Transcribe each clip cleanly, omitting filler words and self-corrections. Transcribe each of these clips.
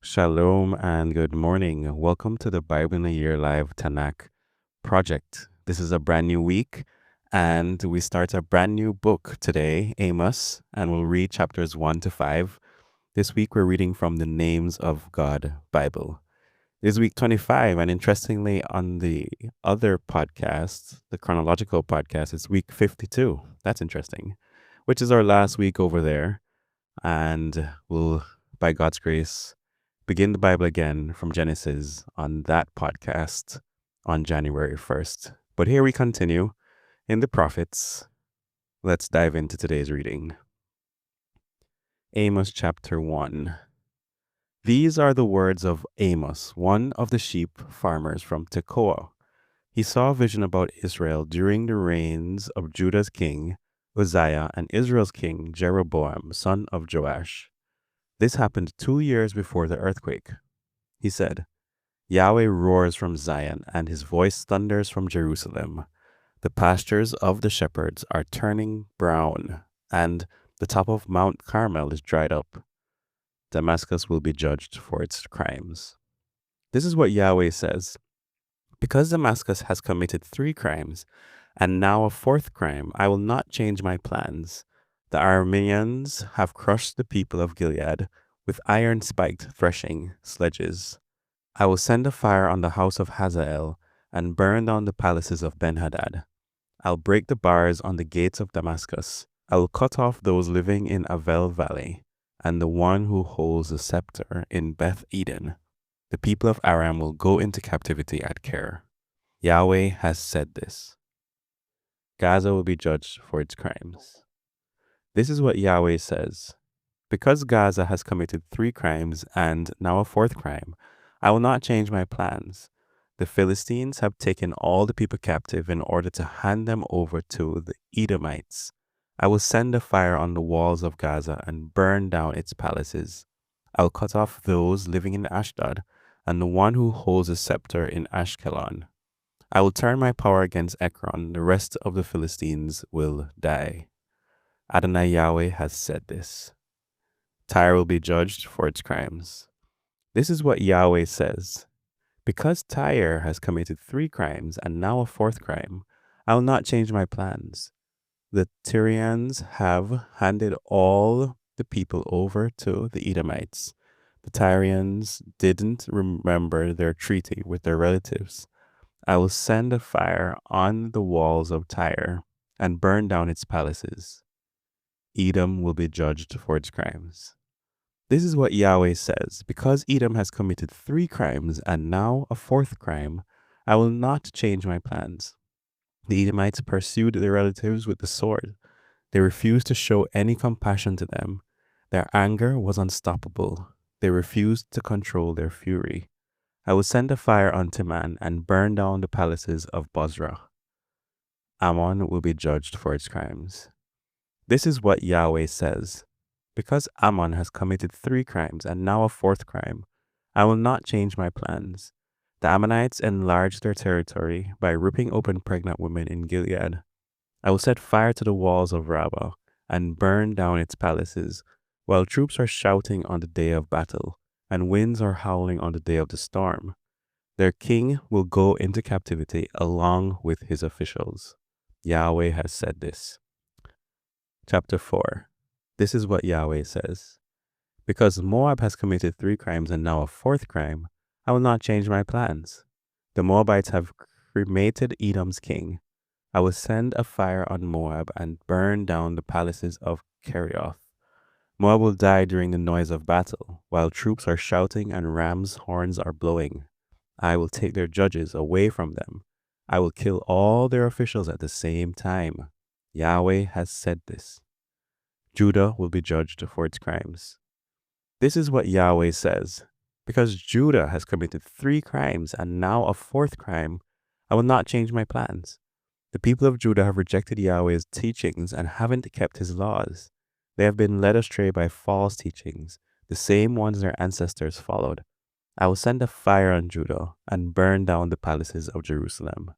Shalom and good morning. Welcome to the Bible in a Year Live Tanakh project. This is a brand new week, and we start a brand new book today, Amos, and we'll read chapters 1 to 5. This week, we're reading from the Names of God Bible. This is week 25, and interestingly, on the other podcast, the Chronological Project, it's week 52. That's interesting, which is our last week over there, and we'll, by God's grace, begin the Bible again from Genesis on that podcast on January 1st. But here we continue in the prophets. Let's dive into today's reading. Amos chapter 1. These are the words of Amos, one of the sheep farmers from Tekoa. He saw a vision about Israel during the reigns of Judah's king Uzziah and Israel's king Jeroboam, son of Joash. This happened 2 years before the earthquake. He said, Yahweh roars from Zion, and his voice thunders from Jerusalem. The pastures of the shepherds are turning brown, and the top of Mount Carmel is dried up. Damascus will be judged for its crimes. This is what Yahweh says. Because Damascus has committed 3 crimes, and now a 4th crime, I will not change my plans. The Arameans have crushed the people of Gilead with iron-spiked threshing sledges. I will send a fire on the house of Hazael and burn down the palaces of Ben-Hadad. I'll break the bars on the gates of Damascus. I will cut off those living in Avel Valley and the one who holds the scepter in Beth Eden. The people of Aram will go into captivity at Kir. Yahweh has said this. Gaza will be judged for its crimes. This is what Yahweh says. Because Gaza has committed 3 crimes and now a 4th crime, I will not change my plans. The Philistines have taken all the people captive in order to hand them over to the Edomites. I will send a fire on the walls of Gaza and burn down its palaces. I will cut off those living in Ashdod and the one who holds a scepter in Ashkelon. I will turn my power against Ekron. The rest of the Philistines will die. Adonai Yahweh has said this. Tyre will be judged for its crimes. This is what Yahweh says. Because Tyre has committed 3 crimes and now a 4th crime, I will not change my plans. The Tyrians have handed all the people over to the Edomites. The Tyrians didn't remember their treaty with their relatives. I will send a fire on the walls of Tyre and burn down its palaces. Edom will be judged for its crimes. This is what Yahweh says. Because Edom has committed 3 crimes and now a 4th crime, I will not change my plans. The Edomites pursued their relatives with the sword. They refused to show any compassion to them. Their anger was unstoppable. They refused to control their fury. I will send a fire on Teman and burn down the palaces of Bozrah. Ammon will be judged for its crimes. This is what Yahweh says. Because Ammon has committed 3 crimes and now a 4th crime, I will not change my plans. The Ammonites enlarged their territory by ripping open pregnant women in Gilead. I will set fire to the walls of Rabbah and burn down its palaces, while troops are shouting on the day of battle, and winds are howling on the day of the storm. Their king will go into captivity along with his officials. Yahweh has said this. Chapter 4. This is what Yahweh says. Because Moab has committed 3 crimes and now a 4th crime, I will not change my plans. The Moabites have cremated Edom's king. I will send a fire on Moab and burn down the palaces of Kerioth. Moab will die during the noise of battle, while troops are shouting and rams' horns are blowing. I will take their judges away from them. I will kill all their officials at the same time. Yahweh has said this. Judah will be judged for its crimes. This is what Yahweh says. Because Judah has committed 3 crimes and now a 4th crime, I will not change my plans. The people of Judah have rejected Yahweh's teachings and haven't kept his laws. They have been led astray by false teachings, the same ones their ancestors followed. I will send a fire on Judah and burn down the palaces of Jerusalem.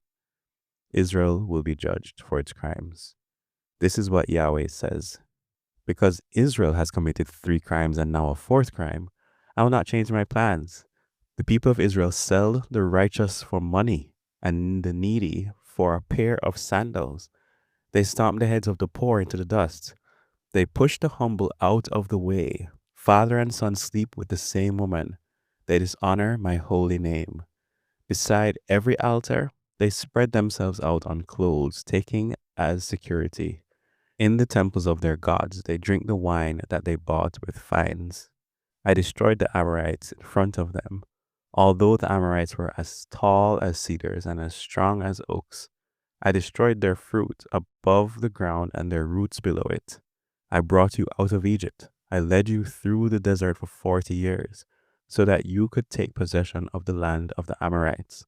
Israel will be judged for its crimes. This is what Yahweh says. Because Israel has committed 3 crimes and now a 4th crime, I will not change my plans. The people of Israel sell the righteous for money and the needy for a pair of sandals. They stomp the heads of the poor into the dust. They push the humble out of the way. Father and son sleep with the same woman. They dishonor my holy name. Beside every altar, they spread themselves out on clothes, taking as security. In the temples of their gods, they drink the wine that they bought with fines. I destroyed the Amorites in front of them. Although the Amorites were as tall as cedars and as strong as oaks, I destroyed their fruit above the ground and their roots below it. I brought you out of Egypt. I led you through the desert for 40 years, so that you could take possession of the land of the Amorites.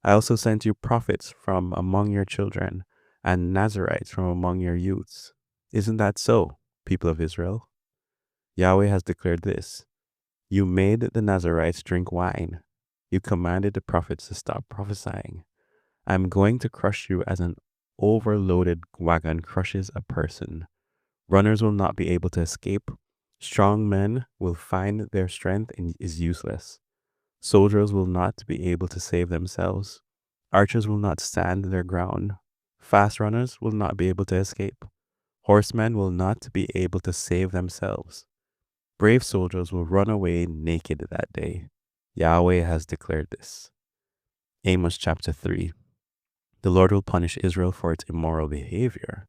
I also sent you prophets from among your children and Nazarites from among your youths. Isn't that so, people of Israel? Yahweh has declared this. You made the Nazarites drink wine. You commanded the prophets to stop prophesying. I am going to crush you as an overloaded wagon crushes a person. Runners will not be able to escape. Strong men will find their strength is useless. Soldiers will not be able to save themselves. Archers will not stand their ground. Fast runners will not be able to escape. Horsemen will not be able to save themselves. Brave soldiers will run away naked that day. Yahweh has declared this. Amos chapter 3. The Lord will punish Israel for its immoral behavior.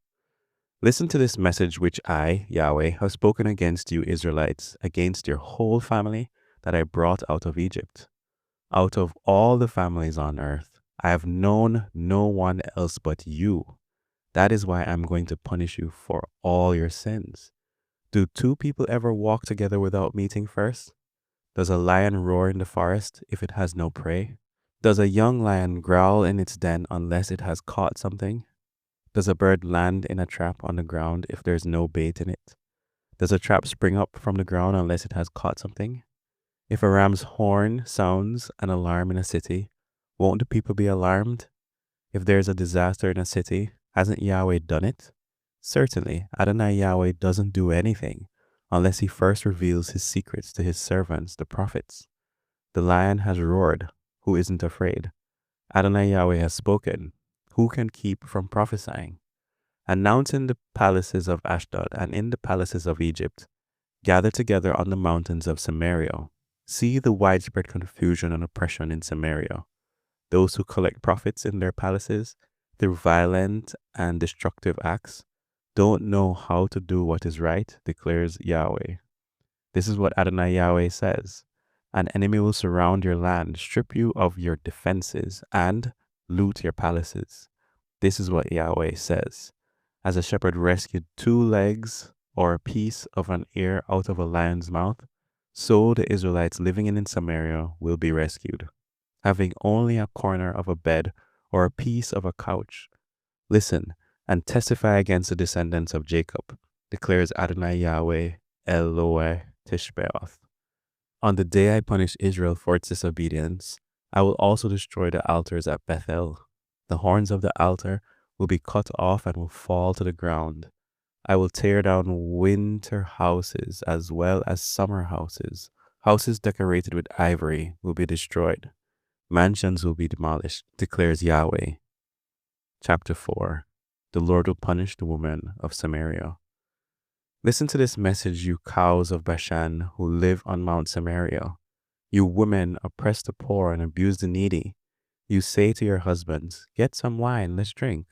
Listen to this message which I, Yahweh, have spoken against you Israelites, against your whole family that I brought out of Egypt. Out of all the families on earth, I have known no one else but you. That is why I'm going to punish you for all your sins. Do two people ever walk together without meeting first? Does a lion roar in the forest if it has no prey? Does a young lion growl in its den unless it has caught something? Does a bird land in a trap on the ground if there's no bait in it? Does a trap spring up from the ground unless it has caught something? If a ram's horn sounds an alarm in a city, won't the people be alarmed? If there's a disaster in a city, hasn't Yahweh done it? Certainly, Adonai Yahweh doesn't do anything unless he first reveals his secrets to his servants, the prophets. The lion has roared. Who isn't afraid? Adonai Yahweh has spoken. Who can keep from prophesying? Announce in the palaces of Ashdod and in the palaces of Egypt. Gather together on the mountains of Samaria. See the widespread confusion and oppression in Samaria. Those who collect profits in their palaces through violent and destructive acts don't know how to do what is right, declares Yahweh. This is what Adonai Yahweh says. An enemy will surround your land, strip you of your defenses, and loot your palaces. This is what Yahweh says. As a shepherd rescued 2 legs or a piece of an ear out of a lion's mouth, so the Israelites living in Samaria will be rescued, having only a corner of a bed or a piece of a couch. Listen and testify against the descendants of Jacob, declares Adonai Yahweh Eloi Tishbeoth. On the day I punish Israel for its disobedience, I will also destroy the altars at Bethel. The horns of the altar will be cut off and will fall to the ground. I will tear down winter houses as well as summer houses. Houses decorated with ivory will be destroyed. Mansions will be demolished, declares Yahweh. Chapter 4. The Lord will punish the woman of Samaria. Listen to this message, you cows of Bashan who live on Mount Samaria. You women oppress the poor and abuse the needy. You say to your husbands, get some wine, let's drink.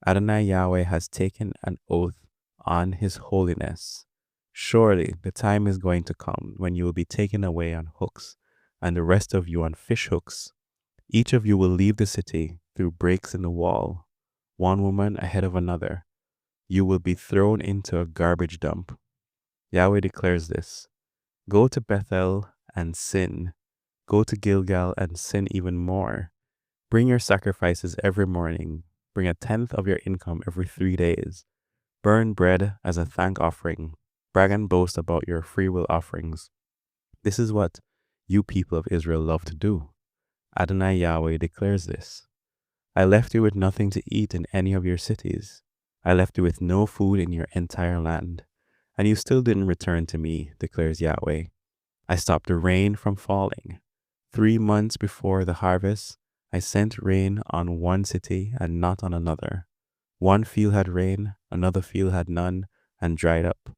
Adonai Yahweh has taken an oath on his holiness. Surely the time is going to come when you will be taken away on hooks, and the rest of you on fish hooks. Each of you will leave the city through breaks in the wall, one woman ahead of another. You will be thrown into a garbage dump. Yahweh declares this. Go to Bethel and sin. Go to Gilgal and sin even more. Bring your sacrifices every morning. Bring 1/10 of your income every 3 days. Burn bread as a thank offering. Brag and boast about your freewill offerings. This is what you people of Israel love to do. Adonai Yahweh declares this. I left you with nothing to eat in any of your cities. I left you with no food in your entire land, and you still didn't return to me, declares Yahweh. I stopped the rain from falling. 3 months before the harvest, I sent rain on one city and not on another. One field had rain, another field had none, and dried up.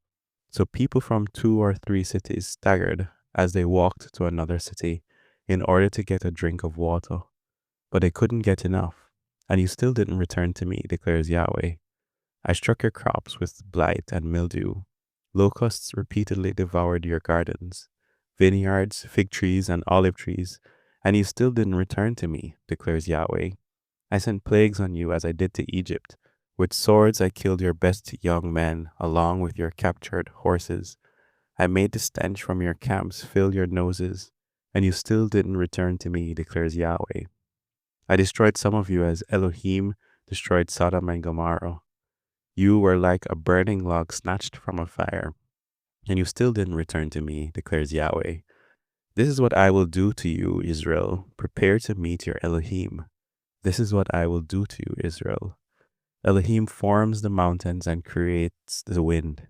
So people from 2 or 3 cities staggered as they walked to another city in order to get a drink of water. But they couldn't get enough, and you still didn't return to me, declares Yahweh. I struck your crops with blight and mildew. Locusts repeatedly devoured your gardens, vineyards, fig trees, and olive trees, and you still didn't return to me, declares Yahweh. I sent plagues on you as I did to Egypt. With swords I killed your best young men, along with your captured horses. I made the stench from your camps fill your noses, and you still didn't return to me, declares Yahweh. I destroyed some of you as Elohim destroyed Sodom and Gomorrah. You were like a burning log snatched from a fire, and you still didn't return to me, declares Yahweh. This is what I will do to you, Israel. Prepare to meet your Elohim. This is what I will do to you, Israel. Elohim forms the mountains and creates the wind.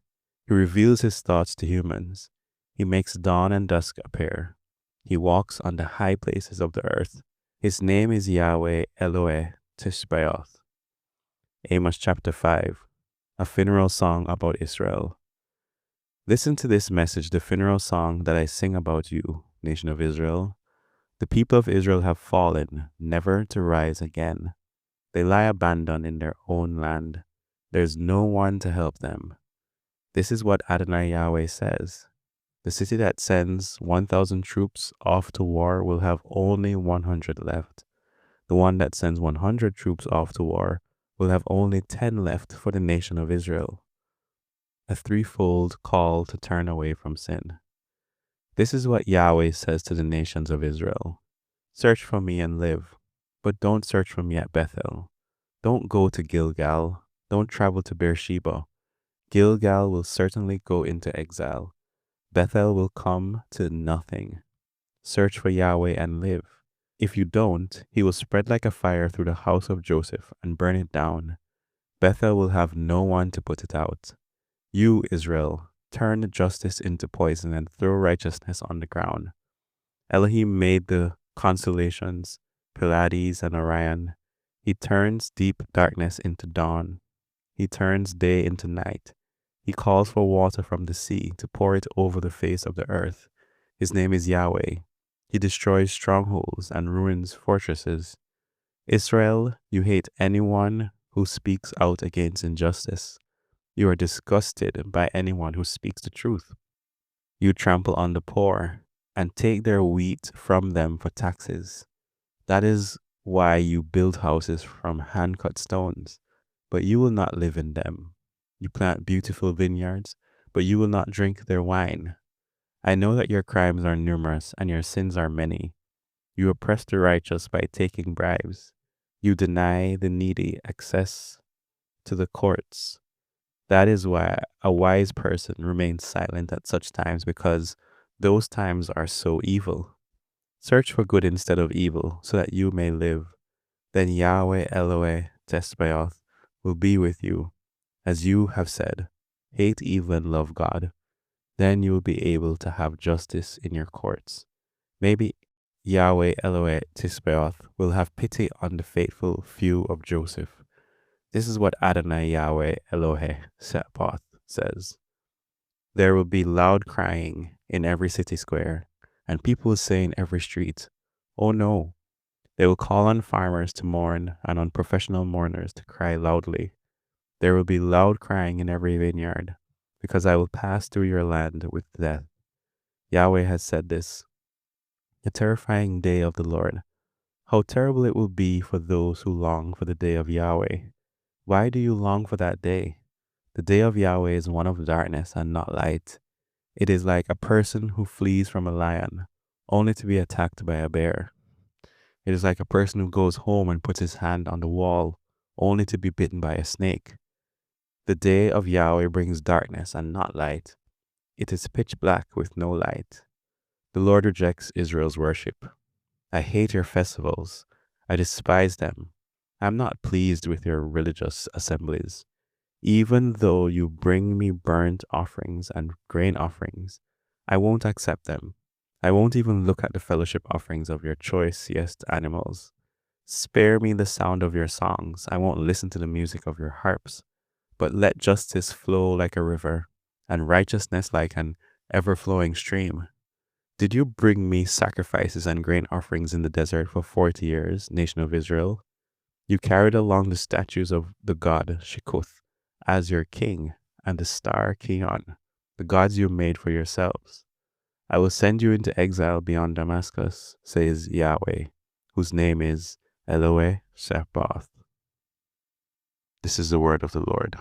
He reveals his thoughts to humans. He makes dawn and dusk appear. He walks on the high places of the earth. His name is Yahweh Eloeh Tishbaoth. Amos chapter 5, a funeral song about Israel. Listen to this message, the funeral song that I sing about you, nation of Israel. The people of Israel have fallen, never to rise again. They lie abandoned in their own land. There's no one to help them. This is what Adonai Yahweh says. The city that sends 1,000 troops off to war will have only 100 left. The one that sends 100 troops off to war will have only 10 left for the nation of Israel. A threefold call to turn away from sin. This is what Yahweh says to the nations of Israel. Search for me and live, but don't search for me at Bethel. Don't go to Gilgal. Don't travel to Beersheba. Gilgal will certainly go into exile. Bethel will come to nothing. Search for Yahweh and live. If you don't, he will spread like a fire through the house of Joseph and burn it down. Bethel will have no one to put it out. You, Israel, turn justice into poison and throw righteousness on the ground. Elohim made the constellations, Pleiades and Orion. He turns deep darkness into dawn. He turns day into night. He calls for water from the sea to pour it over the face of the earth. His name is Yahweh. He destroys strongholds and ruins fortresses. Israel, you hate anyone who speaks out against injustice. You are disgusted by anyone who speaks the truth. You trample on the poor and take their wheat from them for taxes. That is why you build houses from hand-cut stones, but you will not live in them. You plant beautiful vineyards, but you will not drink their wine. I know that your crimes are numerous and your sins are many. You oppress the righteous by taking bribes. You deny the needy access to the courts. That is why a wise person remains silent at such times, because those times are so evil. Search for good instead of evil, so that you may live. Then Yahweh Eloeh Tishbaoth will be with you, as you have said. Hate evil and love God. Then you will be able to have justice in your courts. Maybe Yahweh Eloeh Tishbaoth will have pity on the faithful few of Joseph. This is what Adonai Yahweh Elohe Sabaoth says. There will be loud crying in every city square, and people will say in every street, "Oh no." They will call on farmers to mourn and on professional mourners to cry loudly. There will be loud crying in every vineyard, because I will pass through your land with death. Yahweh has said this. The terrifying day of the Lord. How terrible it will be for those who long for the day of Yahweh. Why do you long for that day? The day of Yahweh is one of darkness and not light. It is like a person who flees from a lion, only to be attacked by a bear. It is like a person who goes home and puts his hand on the wall, only to be bitten by a snake. The day of Yahweh brings darkness and not light. It is pitch black with no light. The Lord rejects Israel's worship. I hate your festivals. I despise them. I am not pleased with your religious assemblies. Even though you bring me burnt offerings and grain offerings, I won't accept them. I won't even look at the fellowship offerings of your choicest animals. Spare me the sound of your songs. I won't listen to the music of your harps. But let justice flow like a river, and righteousness like an ever flowing stream. Did you bring me sacrifices and grain offerings in the desert for 40 years, nation of Israel? You carried along the statues of the god Shikuth as your king, and the star Kion, the gods you made for yourselves. I will send you into exile beyond Damascus, says Yahweh, whose name is Elohe Sabaoth. This is the word of the Lord.